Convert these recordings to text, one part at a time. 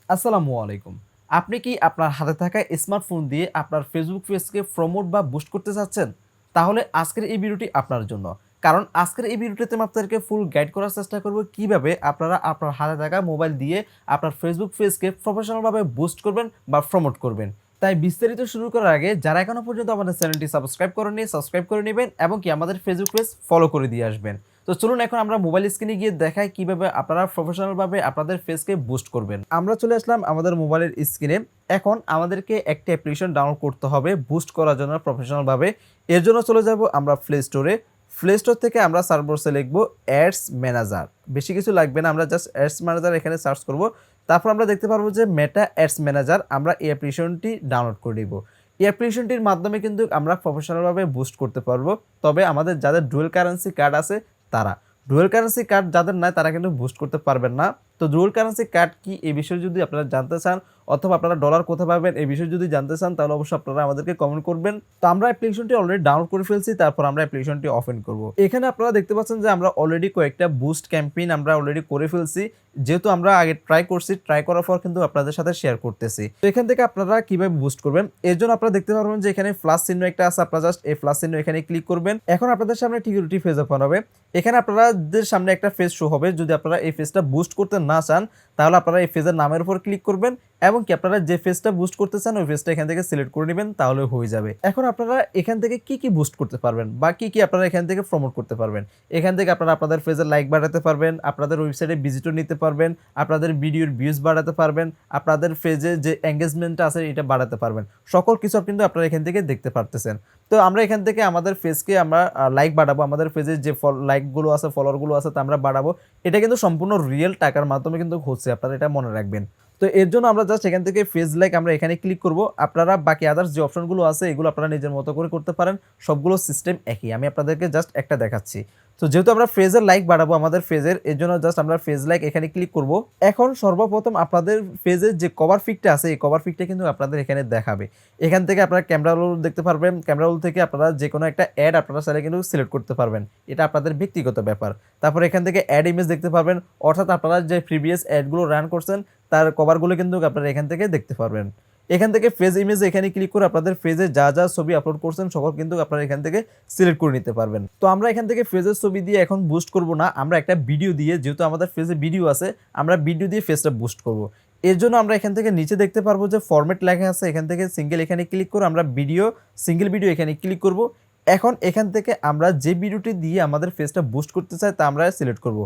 আসসালামু আলাইকুম। আপনি কি আপনার হাতে থাকা স্মার্টফোন দিয়ে আপনার ফেসবুক পেজকে প্রমোট বা বুস্ট করতে চাচ্ছেন? তাহলে আজকের এই ভিডিওটি আপনার জন্য। কারণ আজকের এই ভিডিওটিতে আমি আপনাদেরকে ফুল গাইড করার চেষ্টা করব কিভাবে আপনারা আপনার হাতে থাকা মোবাইল দিয়ে আপনার ফেসবুক পেজকে প্রফেশনাল ভাবে বুস্ট করবেন বা প্রমোট করবেন। তাই বিস্তারিত শুরু করার আগে যারা এখনো পর্যন্ত আমাদের চ্যানেলটি সাবস্ক্রাইব করেননি, সাবস্ক্রাইব করে নিবেন এবং কি আমাদের ফেসবুক পেজ ফলো করে দিয়ে আসবেন। তো চলুন এখন আমরা মোবাইল স্ক্রিনে গিয়ে দেখাই কিভাবে আপনারা প্রফেশনাল ভাবে আপনাদের ফেসকে বুস্ট করবেন। আমরা চলে আসলাম আমাদের মোবাইলের স্ক্রিনে। এখন আমাদেরকে একটা অ্যাপ্লিকেশন ডাউনলোড করতে হবে বুস্ট করার জন্য প্রফেশনাল ভাবে। এর জন্য চলে যাব আমরা প্লে স্টোরে। প্লে স্টোর থেকে আমরা সার্চ বক্সে লিখব অ্যাডস ম্যানেজার। বেশি কিছু লাগবে না, আমরা জাস্ট অ্যাডস ম্যানেজার এখানে সার্চ করব। তারপর আমরা দেখতে পারবো যে মেটা অ্যাডস ম্যানেজার, আমরা এই অ্যাপ্লিকেশনটি ডাউনলোড করে নিব। এই অ্যাপ্লিকেশনটির মাধ্যমে কিন্তু আমরা প্রফেশনালভাবে বুস্ট করতে পারবো। তবে আমাদের যাদের ডুয়াল কারেন্সি কার্ড আছে তারা, ডুয়াল কারেন্সি কার্ড যাদের নাই তারা কিন্তু বুস্ট করতে পারবেন না। তো ডুয়াল কারেন্সি কার্ড কি এই বিষয়ে যদি আপনারা জানতে চান অথবা আপনারা ডলার কোথায় পাবেন এই বিষয়ে যদি জানতে চান তাহলে অবশ্যই আপনারা আমাদেরকে কমেন্ট করবেন। তো আমরা অ্যাপ্লিকেশনটি অলরেডি ডাউনলোড করে ফেলছি, তারপর আমরা অ্যাপ্লিকেশনটি ওপেন করব। এখানে আপনারা দেখতে পাচ্ছেন যে আমরা অলরেডি কয়েকটা বুস্ট ক্যাম্পেইন আমরা অলরেডি করে ফেলছি। যেহেতু আমরা আগে ট্রাই করছি, ট্রাই করার পর কিন্তু আপনাদের সাথে শেয়ার করতেছি। তো এখান থেকে আপনারা কিভাবে বুস্ট করবেন এর জন্য আপনারা দেখতে পারবেন যে এখানে প্লাস চিহ্ন একটা আছে, আপনারা জাস্ট এই প্লাস চিহ্ন এখানে ক্লিক করবেন। এখন আপনাদের সামনে ঠিক দুটি ফেজ ওপেন হবে। এখানে আপনাদের সামনে একটা ফেজ শো হবে। যদি আপনারা এই ফেজটা বুস্ট করতে না চান তাহলে আপনারা এই ফেজের নামের উপর ক্লিক করবেন এবং কি আপনারা যে ফেজটা বুস্ট করতে চান ওই ফেজটা এখান থেকে সিলেক্ট করে নেবেন, তাহলে হয়ে যাবে। এখন আপনারা এখান থেকে কি কি বুস্ট করতে পারবেন বা কি কি আপনারা এখান থেকে প্রমোট করতে পারবেন। এখান থেকে আপনারা আপনাদের ফেজের লাইক বাড়াতে পারবেন, আপনাদের ওয়েবসাইটে ভিজিটর নিতে পারবেন, আপনাদের ভিডিওর ভিউজ বাড়াতে পারবেন, আপনাদের ফেজে যে এঙ্গেজমেন্টটা আছে এটা বাড়াতে পারবেন। সকল কিছু কিন্তু আপনারা এখান থেকে দেখতে পারতেছেন। তো আমরা এখান থেকে আমাদের ফেজকে আমরা লাইক বাড়াবো, আমাদের ফেজে যে লাইকগুলো আছে ফলোয়ারগুলো আছে তা আমরা বাড়াবো। এটা কিন্তু সম্পূর্ণ রিয়েল টাকার মাধ্যমে কিন্তু হচ্ছে, আপনারা এটা মনে রাখবেন। তো এর জন্য আমরা জাস্ট এখান থেকে ফেজ লাইক আমরা এখানে ক্লিক করব। আপনারা বাকি আদার্স যে অপশনগুলো আছে এগুলো আপনারা নিজের মতো করে করতে পারেন, সবগুলো সিস্টেম একই। আমি আপনাদেরকে জাস্ট একটা দেখাচ্ছি। তো যেহেতু আমরা ফেজের লাইক বাড়াবো আমাদের ফেজের, এর জন্য জাস্ট আমরা ফেজ লাইক এখানে ক্লিক করব। এখন সর্বপ্রথম আপনাদের ফেজের যে কভার পিকটা আছে এই কভার পিকটা কিন্তু আপনাদের এখানে দেখাবে। এখান থেকে আপনারা ক্যামেরা রোল দেখতে পারবেন, ক্যামেরা রোল থেকে আপনারা যে কোনো একটা অ্যাড আপনারা চাইলে কিন্তু সিলেক্ট করতে পারবেন, এটা আপনাদের ব্যক্তিগত ব্যাপার। তারপর এখান থেকে অ্যাড ইমেজ দেখতে পারবেন, অর্থাৎ আপনারা যে প্রিভিয়াস অ্যাডগুলো রান করছেন তার কভারগুলো কিন্তু আপনারা এখান থেকে দেখতে পারবেন। এখান থেকে ফেজ ইমেজ এখানে ক্লিক করে আপনাদের ফেজে যা যা ছবি আপলোড করছেন সকল কিন্তু আপনারা এখান থেকে সিলেক্ট করে নিতে পারবেন। তো আমরা এখান থেকে ফেজের ছবি দিয়ে এখন বুস্ট করব না, আমরা একটা ভিডিও দিয়ে, যেহেতু আমাদের ফেজে ভিডিও আছে আমরা ভিডিও দিয়ে ফেজটা বুস্ট করব। এর জন্য আমরা এখান থেকে নিচে দেখতে পারবো যে ফরম্যাট লেখা আছে, এখান থেকে সিঙ্গেল এখানে ক্লিক করে আমরা ভিডিও, সিঙ্গেল ভিডিও এখানে ক্লিক করব। এখন এখান থেকে আমরা যে ভিডিওটি দিয়ে আমাদের ফেজটা বুস্ট করতে চাই তা আমরা সিলেক্ট করব।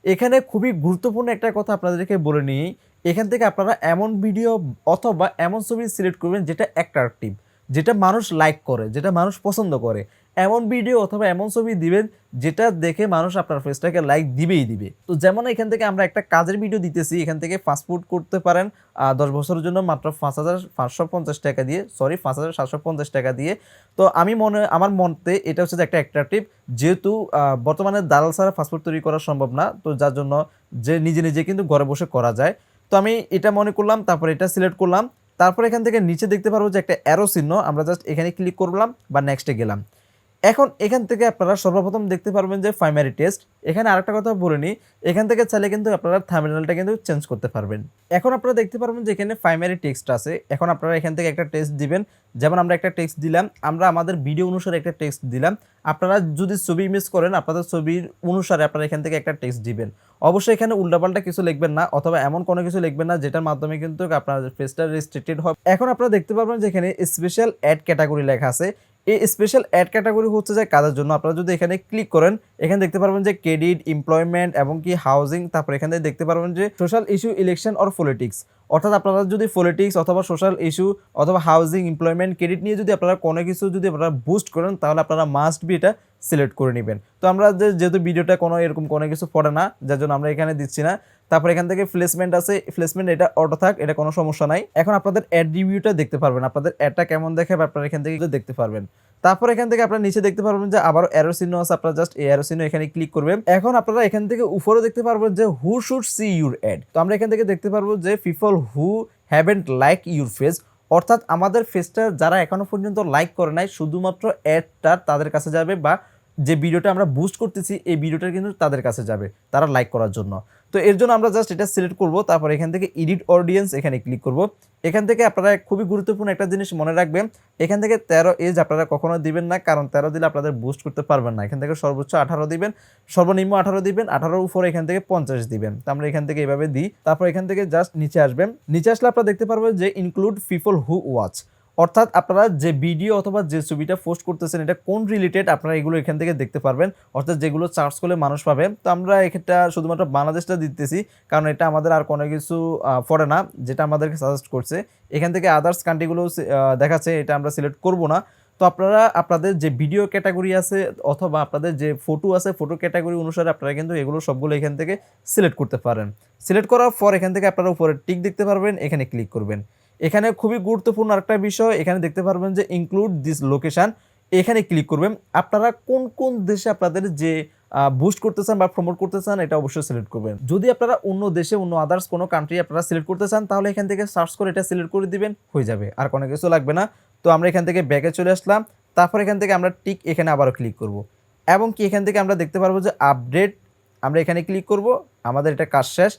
এখানে খুবই গুরুত্বপূর্ণ একটা কথা আপনাদেরকে বলে নিই, এখান থেকে আপনারা এমন ভিডিও অথবা এমন ছবি সিলেক্ট করবেন যেটা অ্যাট্রাকটিভ, যেটা মানুষ লাইক করে, যেটা মানুষ পছন্দ করে। এমন ভিডিও অথবা এমন ছবি দিবেন যেটা দেখে মানুষ আপনার ফেসটাকে লাইক দিবেই দিবে। তো যেমন এখান থেকে আমরা একটা কাজের ভিডিও দিতেছি, এখান থেকে ফাস্টফুড করতে পারেন 10 বছরের জন্য মাত্র 5,550 টাকা দিয়ে, সরি 5,750 টাকা দিয়ে। তো আমার মতে এটা হচ্ছে যে একটা অ্যাট্রাকটিভ, যেহেতু বর্তমানে দালাল ছাড়া ফাস্টফুড তৈরি করা সম্ভব না, তো যার জন্য যে নিজে নিজে কিন্তু ঘরে বসে করা যায়। তো আমি এটা মনে করলাম, তারপর এটা সিলেক্ট করলাম। তারপর এখান থেকে নিচে দেখতে পারবো যে একটা অ্যারো চিহ্ন, আমরা জাস্ট এখানে ক্লিক করলাম বা নেক্সটে গেলাম। এখন এখান থেকে আপনারা সর্বপ্রথম দেখতে পারবেন যে প্রাইমারি টেক্সট। এখানে আরেকটা কথা বলে নিই, এখান থেকে চাইলে কিন্তু আপনারা থাম্বনেলটা কিন্তু চেঞ্জ করতে পারবেন। এখন আপনারা দেখতে পারবেন যে এখানে প্রাইমারি টেক্সট আছে। এখন আপনারা এখান থেকে একটা টেক্সট দিবেন, যেমন আমরা একটা টেক্সট দিলাম, আমরা আমাদের ভিডিও অনুসারে একটা টেক্সট দিলাম। আপনারা যদি ছবি ইমেজ করেন আপনাদের ছবির অনুসারে আপনারা এখান থেকে একটা টেক্সট দিবেন। অবশ্যই এখানে উল্টাপাল্টা কিছু লিখবেন না অথবা এমন কোনো কিছু লিখবেন না যেটার মাধ্যমে কিন্তু আপনার ফেসটা রেস্ট্রিক্টেড হবে। এখন আপনারা দেখতে পারবেন যে এখানে স্পেশাল অ্যাড ক্যাটাগরি লেখা আছে। এই স্পেশাল অ্যাড ক্যাটাগরি হচ্ছে যে কাজের জন্য। আপনারা যদি এখানে ক্লিক করেন এখানে দেখতে পারবেন যে ক্রেডিট, এমপ্লয়মেন্ট এবং কি হাউজিং, তারপর এখানে দেখতে পারবেন যে social issue, election or politics. অর্থাৎ আপনারা যদি পলিটিক্স অথবা সোশ্যাল ইস্যু অথবা হাউজিং, এমপ্লয়মেন্ট, ক্রেডিট নিয়ে যদি আপনারা কোনো কিছু যদি আপনারা বুস্ট করেন তাহলে আপনারা মাস্ট বি এটা সিলেক্ট করে নেবেন। তো আমরা যেহেতু ভিডিওটা কোনো এরকম কোনো কিছু পড়ে না যার জন্য আমরা এখানে দিচ্ছি না। তারপর এখান থেকে প্লেসমেন্ট আছে, প্লেসমেন্ট এটা অটো থাক, এটা কোনো সমস্যা নাই। এখন আপনাদের অ্যাড রিভিউটা দেখতে পারবেন, আপনাদের অ্যাডটা কেমন দেখে আপনারা এখান থেকে দেখতে পারবেন। তারপর এখান থেকে আপনারা নিচে দেখতে পারবেন যে আবারও অ্যারো চিহ্ন আছে, আপনারা জাস্ট এই অ্যারো চিহ্ন এখানে ক্লিক করবেন। এখন আপনারা এখান থেকে উপরে দেখতে পারবেন যে হু শুড সি ইউর অ্যাড। তো আমরা এখান থেকে দেখতে পারবো যে people who haven't like your face, অর্থাৎ আমাদের ফেসটা যারা এখনো পর্যন্ত লাইক করে নাই শুধুমাত্র অ্যাডটা তাদের কাছে যাবে, বা যে ভিডিওটা আমরা বুস্ট করতেছি এই ভিডিওটা কিন্তু তাদের কাছে যাবে তারা লাইক করার জন্য। তো এর জন্য আমরা জাস্ট এটা সিলেক্ট করব, তারপর এখান থেকে এডিট অডিয়েন্স এখানে ক্লিক করব। এখান থেকে আপনারা খুবই গুরুত্বপূর্ণ একটা জিনিস মনে রাখবেন, এখান থেকে 13 এজ আপনারা কখনো দিবেন না, কারণ 13 দিলে আপনাদের বুস্ট করতে পারবেন না। এখান থেকে সর্বোচ্চ 18 দিবেন, সর্বনিম্ন 18 দিবেন, 18 উপরে এখান থেকে 50 দিবেন। তো আমরা এখান থেকে এভাবে দিই। তারপর এখান থেকে জাস্ট নিচে আসবেন, নিচে আসলে আপনারা দেখতে পারবেন যে ইনক্লুড পিপল হু ওয়াচ, অর্থাৎ আপনারা যে ভিডিও অথবা যে ছবিটা পোস্ট করতেছেন এটা কোন রিলেটেড আপনারা এগুলো এখান থেকে দেখতে পারবেন, অর্থাৎ যেগুলো সার্চ করলে মানুষ পাবে। তো আমরা এটা শুধুমাত্র বাংলাদেশটা দিতেছি, কারণ এটা আমাদের আর কোনো কিছু পড়ে না, যেটা আমাদেরকে সাজেস্ট করছে। এখান থেকে আদার্স কান্ট্রিগুলো দেখাচ্ছে, এটা আমরা সিলেক্ট করব না। তো আপনারা আপনাদের যে ভিডিও ক্যাটাগরি আছে অথবা আপনাদের যে ফটো আছে, ফটো ক্যাটাগরি অনুসারে আপনারা কিন্তু এগুলো সবগুলো এখান থেকে সিলেক্ট করতে পারেন। সিলেক্ট করার পর এখান থেকে আপনারা উপরে টিক দেখতে পারবেন, এখানে ক্লিক করবেন। এখানে খুবই গুরুত্বপূর্ণ একটা বিষয়, এখানে দেখতে পারবেন যে ইনক্লুড দিস লোকেশন, এখানে ক্লিক করবেন। আপনারা কোন কোন দেশে আপনাদের যে বুস্ট করতে চান বা প্রমোট করতে চান এটা অবশ্যই সিলেক্ট করবেন। যদি আপনারা অন্য দেশে অন্য আদার্স কোনো কান্ট্রি আপনারা সিলেক্ট করতে চান, তাহলে এখান থেকে সার্চ করে এটা সিলেক্ট করে দিবেন, হয়ে যাবে, আর কোনো কিছু লাগবে না। তো আমরা এখান থেকে ব্যাকে চলে আসলাম, তারপর এখান থেকে আমরা টিক এখানে আবারও ক্লিক করব, এবং কি এখান থেকে আমরা দেখতে পারবো যে আপডেট, আমরা এখানে ক্লিক করব। আমাদের এটা কাজ শেষ,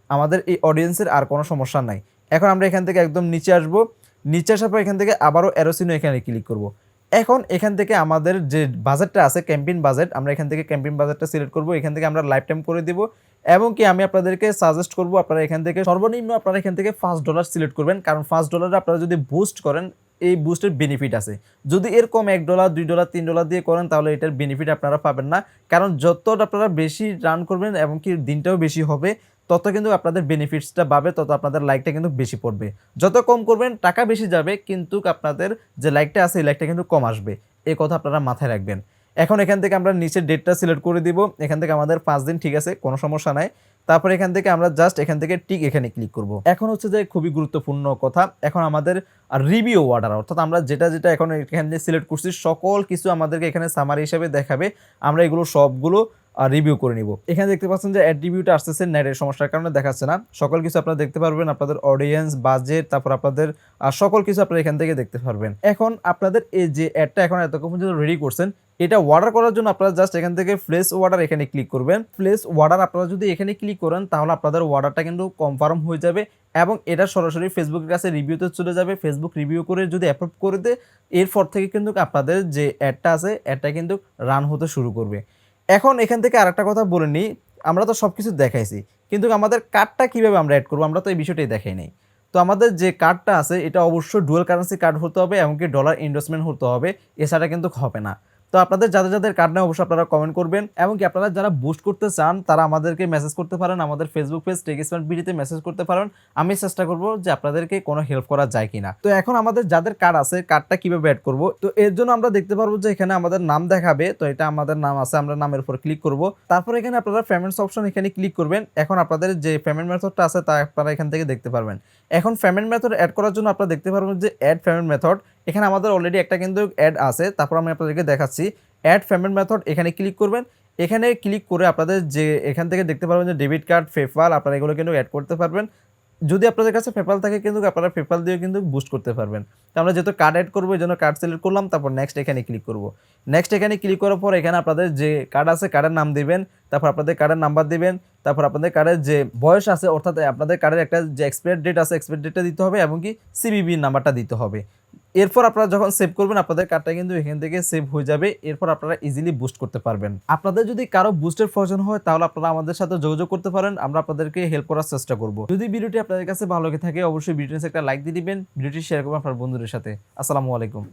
আমাদের এই অডিয়েন্সের আর কোনো সমস্যা নাই। এখন আমরা এখান থেকে একদম নিচে আসবো, নিচে আসার পর এখান থেকে আবারও অ্যারোসিনো এখানে ক্লিক করব। এখন এখান থেকে আমাদের যে বাজেটটা আছে ক্যাম্পেইন বাজেট, আমরা এখান থেকে ক্যাম্পেইন বাজেটটা সিলেক্ট করব, এখান থেকে আমরা লাইফ টাইম করে দিব। এবং কি আমি আপনাদেরকে সাজেস্ট করব আপনারা এখান থেকে সর্বনিম্ন আপনারা এখান থেকে $5 সিলেক্ট করবেন, কারণ $5 আপনারা যদি বুস্ট করেন এই বুস্টের বেনিফিট আছে। যদি এরকম $1 $2 $3 দিয়ে করেন তাহলে এটার বেনিফিট আপনারা পাবেন না, কারণ যত আপনারা বেশি রান করবেন এবং কি দিনটাও বেশি হবে, তত কিন্তু আপনাদের বেনিফিটসটা পাবে, তত আপনাদের লাইকটা কিন্তু বেশি পড়বে। যত কম করবেন টাকা বেশি যাবে, কিন্তু আপনাদের যে লাইকটা আছে এই লাইকটা কিন্তু কম আসবে, এই কথা আপনারা মাথায় রাখবেন। এখন এখান থেকে আমরা নিচের ডেটটা সিলেক্ট করে দিব, এখান থেকে আমাদের 5 দিন, ঠিক আছে, কোনো সমস্যা নাই। তারপর এখান থেকে আমরা জাস্ট এখান থেকে টিক এখানে ক্লিক করব। এখন হচ্ছে যে খুবই গুরুত্বপূর্ণ কথা, এখন আমাদের রিভিউ অর্ডার, অর্থাৎ আমরা যেটা যেটা এখন এখানে সিলেক্ট করছি সকল কিছু আমাদেরকে এখানে সামারি হিসেবে দেখাবে, আমরা এগুলো সবগুলো রিভিউ করে নিব। এখানে দেখতে পাচ্ছেন যে অ্যাড রিভিউটা আসতেছে, নেটের সমস্যার কারণে দেখাচ্ছে না। সকল কিছু আপনারা দেখতে পারবেন, আপনাদের অডিয়েন্স, বাজেট, তারপর আপনাদের সকল কিছু আপনারা এখান থেকে দেখতে পারবেন। এখন আপনাদের এই যে অ্যাডটা এখন এতক্ষণ পর্যন্ত রেডি করছেন, এটা অর্ডার করার জন্য আপনারা জাস্ট এখান থেকে প্লেস অর্ডার এখানে ক্লিক করবেন। প্লেস অর্ডার আপনারা যদি এখানে ক্লিক করেন তাহলে আপনাদের অর্ডারটা কিন্তু কনফার্ম হয়ে যাবে, এবং এটা সরাসরি ফেসবুকের কাছে রিভিউতে চলে যাবে। ফেসবুক রিভিউ করে যদি অ্যাপ্রুভ করে দেয়, এরপর থেকে কিন্তু আপনাদের যে অ্যাডটা আছে অ্যাডটা কিন্তু রান হতে শুরু করবে। এখন এখান থেকে আরেকটা কথা বলে নিই, আমরা তো সব কিছু দেখাইছি, কিন্তু আমাদের কার্ডটা কীভাবে আমরা অ্যাড করবো আমরা তো এই বিষয়টাই দেখাই নাই। তো আমাদের যে কার্ডটা আছে এটা অবশ্যই ডুয়াল কারেন্সি কার্ড হতে হবে, এমনকি ডলার ইনভেস্টমেন্ট হতে হবে, এছাড়া কিন্তু হবে না। তো আপনাদের যাদের যাদের কার্ড নেই অবশ্যই আপনারা কমেন্ট করবেন, এবং কি আপনারা যারা বুস্ট করতে চান তারা আমাদেরকে মেসেজ করতে পারেন, আমাদের ফেসবুক পেজ টেক স্মার্ট বিডিতে মেসেজ করতে পারেন। আমি চেষ্টা করব যে আপনাদেরকে কোনো হেল্প করা যায় কিনা। তো এখন আমাদের যাদের কার্ড আছে কার্ডটা কিভাবে অ্যাড করব, তো এর জন্য আমরা দেখতে পারবো যে এখানে আমাদের নাম দেখাবে, তো এটা আমাদের নাম আছে, আমরা নামের উপর ক্লিক করব। তারপর এখানে আপনারা পেমেন্টস অপশন এখানে ক্লিক করবেন। এখন আপনাদের যে পেমেন্ট মেথডটা আছে তা আপনারা এখান থেকে দেখতে পারবেন। এখন পেমেন্ট মেথড অ্যাড করার জন্য আপনারা দেখতে পারবেন যে অ্যাড পেমেন্ট মেথড, এখানে আমাদের অলরেডি একটা কিন্তু অ্যাড আছে। তারপর আমি আপনাদেরকে দেখাচ্ছি অ্যাড পেমেন্ট মেথড, এখানে ক্লিক করবেন। এখানে ক্লিক করে আপনাদের যে এখান থেকে দেখতে পারবেন যে ডেবিট কার্ড, পেপ্যাল, আপনারা এগুলো কিন্তু অ্যাড করতে পারবেন। যদি আপনাদের কাছে পেপ্যাল থাকে কিন্তু আপনারা পেপ্যাল দিয়ে কিন্তু বুস্ট করতে পারবেন। তো আমরা যেহেতু কার্ড অ্যাড করবো এই জন্য কার্ড সিলেক্ট করলাম, তারপর নেক্সট এখানে ক্লিক করব। নেক্সট এখানে ক্লিক করার পর এখানে আপনাদের যে কার্ড আছে কার্ডের নাম দিবেন, তারপর আপনাদের কার্ডের নাম্বার দিবেন, তারপর আপনাদের কার্ডের যে বয়স আছে অর্থাৎ আপনাদের কার্ডের একটা যে এক্সপায়ার ডেট আছে এক্সপায়ার ডেটটা দিতে হবে, এবং কি সিবিবি নাম্বারটা দিতে হবে। এরপর আপনারা যখন সেভ করবেন আপনাদের কার্ডটা কিন্তু এখান থেকে সেভ হয়ে যাবে। এরপর আপনারা ইজিলি বুস্ট করতে পারবেন। আপনাদের যদি কারো বুস্টের প্রয়োজন হয় তাহলে আপনারা আমাদের সাথে যোগাযোগ করতে পারেন, আমরা আপনাদেরকে হেল্প করার চেষ্টা করব। যদি ভিডিওটি আপনাদের কাছে ভালো লাগে থাকে অবশ্যই ভিডিওতে একটা লাইক দিয়ে দিবেন, ভিডিওটি শেয়ার করবেন আপনার বন্ধুদের সাথে। আসসালামু আলাইকুম।